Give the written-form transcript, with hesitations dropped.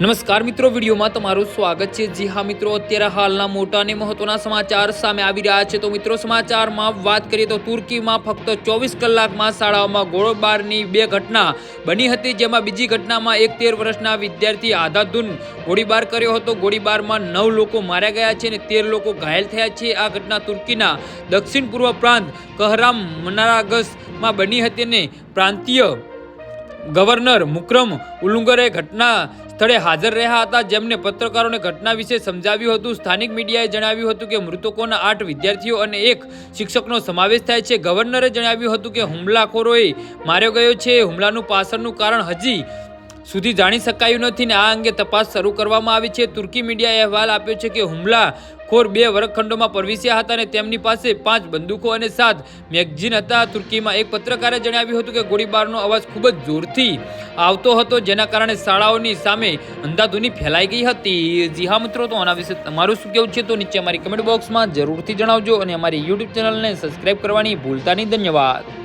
નમસ્કાર મિત્રો, વિડીયોમાં તમારું સ્વાગત છે। જી હા મિત્રો, અત્યારે હાલના મોટા અને મહત્વના સમાચાર સામે આવી રહ્યા છે। તો મિત્રો, સમાચારમાં વાત કરીએ તો તુર્કીમાં ફક્ત 24 કલાકમાં શાળાઓમાં ગોળીબારની 2 ઘટના બની હતી, જેમાં બીજી ઘટનામાં એક 13 વર્ષના વિદ્યાર્થી આધાધૂન ગોળીબાર કર્યો હતો। ગોળીબારમાં 9 લોકો માર્યા ગયા છે અને 13 લોકો ઘાયલ થયા છે। આ ઘટના તુર્કીના દક્ષિણ પૂર્વ પ્રાંત કહરામનારાગસમાં બની હતી અને પ્રાંતીય ગવર્નર મુકરમ ઉલુંગરે ઘટના સ્થળે હાજર રહ્યા હતા, જેમને પત્રકારોને ઘટના વિશે સમજાવ્યું હતું। સ્થાનિક મીડિયાએ જણાવ્યું હતું કે મૃતકોના 8 વિદ્યાર્થીઓ અને 1 શિક્ષકનો સમાવેશ થાય છે। ગવર્નરે જણાવ્યું હતું કે હુમલાખોરોએ માર્યો ગયો છે। હુમલાનું પાછળનું કારણ હજી સુધી જાણી શકાયું નથી અને આ અંગે તપાસ શરૂ કરવામાં આવી છે। તુર્કી મીડિયાએ અહેવાલ આપ્યો છે કે હુમલાખોર 2 વર્ગખંડોમાં પ્રવેશ્યા હતા અને તેમની પાસે 5 બંદૂકો અને 7 મેગઝીન હતા। તુર્કીમાં એક પત્રકારે જણાવ્યું હતું કે ગોળીબારનો અવાજ ખૂબ જ જોરથી આવતો હતો, જેના કારણે શાળાઓની સામે અંધાધૂની ફેલાઈ ગઈ હતી। જી હા મિત્રો, તો આના વિશે તમારું શું કહેવું છે તો નીચે અમારી કમેન્ટ બોક્સમાં જરૂરથી જણાવજો અને અમારી યુટ્યુબ ચેનલને સબસ્ક્રાઈબ કરવાની ભૂલતા નહીં। ધન્યવાદ।